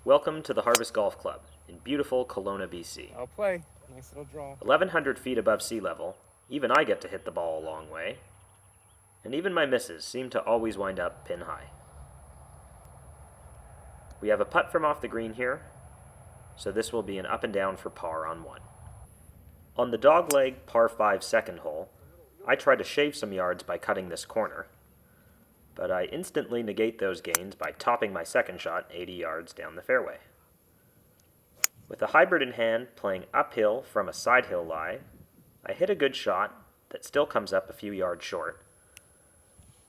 Welcome to the Harvest Golf Club in beautiful Kelowna, BC. I'll play. Nice little draw. 1,100 feet above sea level, even I get to hit the ball a long way, and even my misses seem to always wind up pin high. We have a putt from off the green here, so this will be an up and down for par on 1. On the dogleg par 5 second hole, I try to shave some yards by cutting this corner, but I instantly negate those gains by topping my second shot 80 yards down the fairway. With a hybrid in hand, playing uphill from a side hill lie, I hit a good shot that still comes up a few yards short,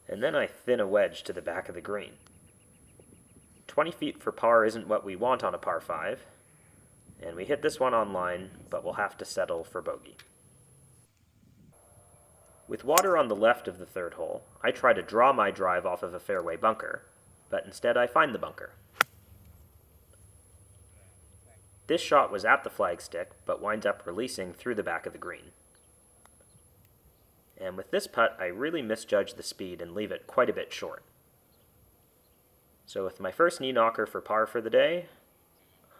and then I thin a wedge to the back of the green. 20 feet for par isn't what we want on a par 5, and we hit this one on line, but we'll have to settle for bogey. With water on the left of the third hole, I try to draw my drive off of a fairway bunker, but instead I find the bunker. This shot was at the flagstick, but winds up releasing through the back of the green. And with this putt, I really misjudge the speed and leave it quite a bit short. So with my first knee knocker for par for the day,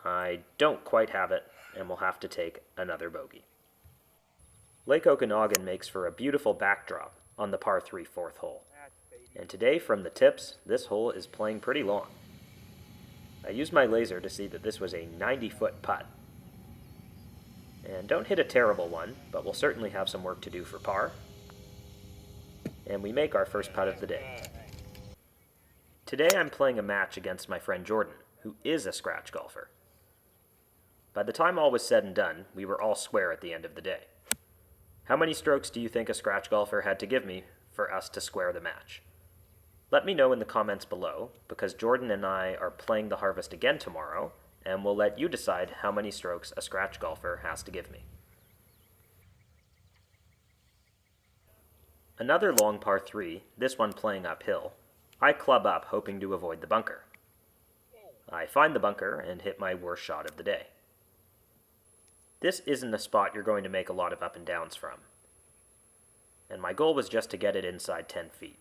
I don't quite have it, and will have to take another bogey. Lake Okanagan makes for a beautiful backdrop on the par 3 fourth hole. And today, from the tips, this hole is playing pretty long. I used my laser to see that this was a 90-foot putt. And don't hit a terrible one, but we'll certainly have some work to do for par. And we make our first putt of the day. Today I'm playing a match against my friend Jordan, who is a scratch golfer. By the time all was said and done, we were all square at the end of the day. How many strokes do you think a scratch golfer had to give me for us to square the match? Let me know in the comments below, because Jordan and I are playing the Harvest again tomorrow, and we'll let you decide how many strokes a scratch golfer has to give me. Another long par 3, this one playing uphill. I club up, hoping to avoid the bunker. I find the bunker and hit my worst shot of the day. This isn't a spot you're going to make a lot of up and downs from, and my goal was just to get it inside 10 feet.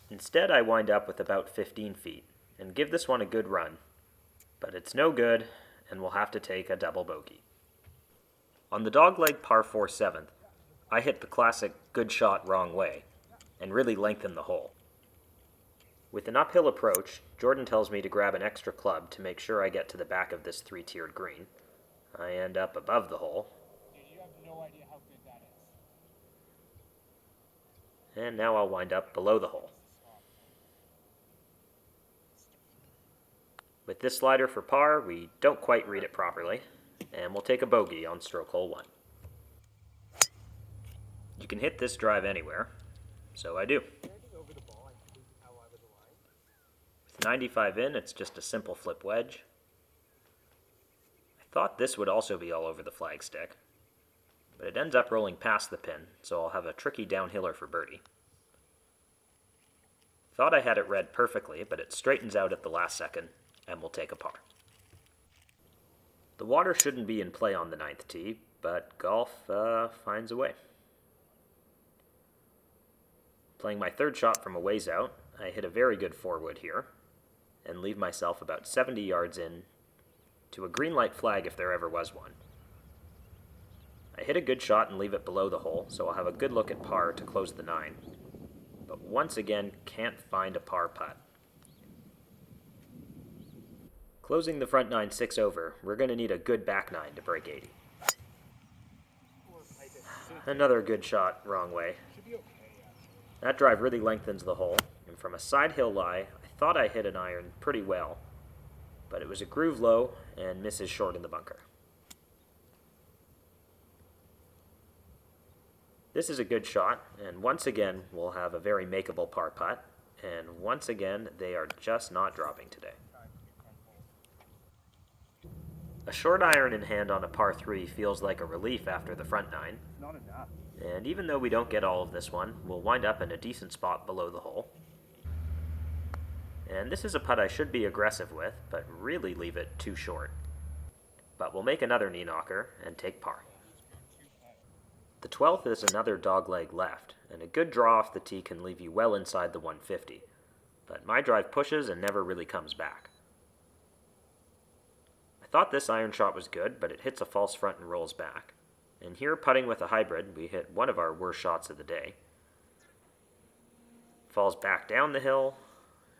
Instead, I wind up with about 15 feet, and give this one a good run, but it's no good, and we'll have to take a double bogey. On the dogleg par 4 seventh, I hit the classic good shot wrong way, and really lengthen the hole. With an uphill approach, Jordan tells me to grab an extra club to make sure I get to the back of this 3-tiered green. I end up above the hole. You have no idea how good that is. And now I'll wind up below the hole. With this slider for par, we don't quite read it properly, and we'll take a bogey on stroke hole 1. You can hit this drive anywhere, so I do. With 95 in, it's just a simple flip wedge. I thought this would also be all over the flagstick, but it ends up rolling past the pin, so I'll have a tricky downhiller for birdie. Thought I had it read perfectly, but it straightens out at the last second, and we'll take a par. The water shouldn't be in play on the 9th tee, but golf finds a way. Playing my third shot from a ways out, I hit a very good 4-wood here, and leave myself about 70 yards in to a green light flag if there ever was one. I hit a good shot and leave it below the hole, so I'll have a good look at par to close the 9, but once again can't find a par putt. Closing the front 9 6 over, we're going to need a good back 9 to break 80. Another good shot, wrong way. That drive really lengthens the hole, and from a side hill lie, I thought I hit an iron pretty well, but it was a groove low and misses short in the bunker. This is a good shot, and once again we'll have a very makeable par putt, and once again they are just not dropping today. A short iron in hand on a par 3 feels like a relief after the front 9. Not enough. And even though we don't get all of this one, we'll wind up in a decent spot below the hole. And this is a putt I should be aggressive with, but really leave it too short. But we'll make another knee knocker and take par. The 12th is another dogleg left, and a good draw off the tee can leave you well inside the 150. But my drive pushes and never really comes back. thought this iron shot was good, but it hits a false front and rolls back. And here, putting with a hybrid, we hit one of our worst shots of the day. Falls back down the hill,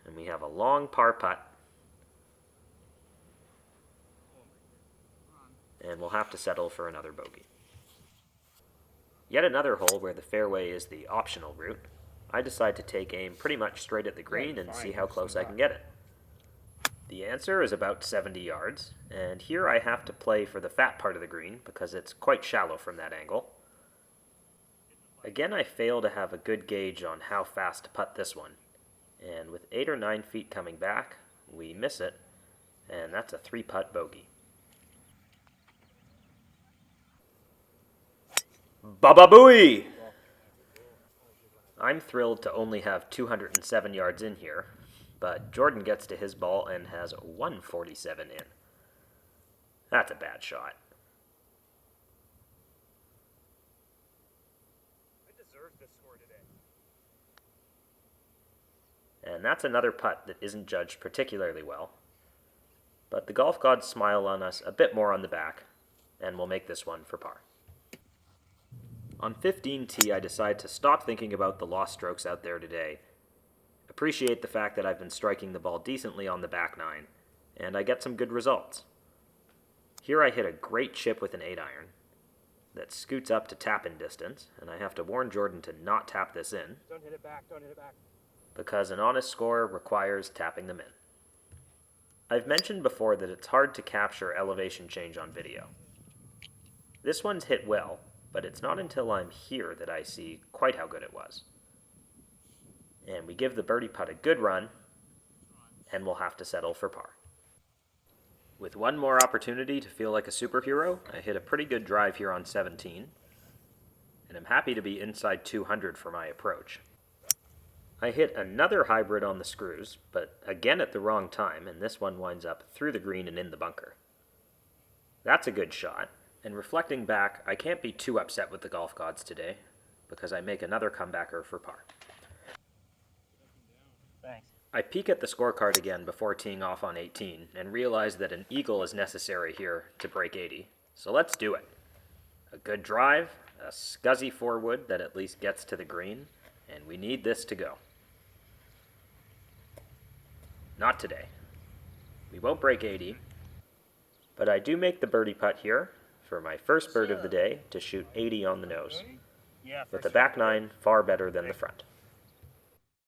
and we have a long par putt. And we'll have to settle for another bogey. Yet another hole where the fairway is the optional route. I decide to take aim pretty much straight at the green and see how close I can get it. The answer is about 70 yards, and here I have to play for the fat part of the green because it's quite shallow from that angle. Again, I fail to have a good gauge on how fast to putt this one, and with 8 or 9 feet coming back, we miss it, and that's a 3-putt bogey. Baba-booey! I'm thrilled to only have 207 yards in here, but Jordan gets to his ball and has 147 in. That's a bad shot. I deserve this score today. And that's another putt that isn't judged particularly well. But the golf gods smile on us a bit more on the back, and we'll make this one for par. On 15T, I decide to stop thinking about the lost strokes out there today, appreciate the fact that I've been striking the ball decently on the back nine, and I get some good results. Here I hit a great chip with an 8-iron that scoots up to tap-in distance, and I have to warn Jordan to not tap this in, Don't hit it back, don't hit it back. because an honest score requires tapping them in. I've mentioned before that it's hard to capture elevation change on video. This one's hit well, but it's not until I'm here that I see quite how good it was. And we give the birdie putt a good run, and we'll have to settle for par. With one more opportunity to feel like a superhero, I hit a pretty good drive here on 17, and I'm happy to be inside 200 for my approach. I hit another hybrid on the screws, but again at the wrong time, and this one winds up through the green and in the bunker. That's a good shot, and reflecting back, I can't be too upset with the golf gods today, because I make another comebacker for par. Thanks. I peek at the scorecard again before teeing off on 18 and realize that an eagle is necessary here to break 80, so let's do it. A good drive, a scuzzy 4-wood that at least gets to the green, and we need this to go. Not today. We won't break 80, but I do make the birdie putt here for my first bird of the day to shoot 80 on the nose, Yeah, with the back nine far better than the front.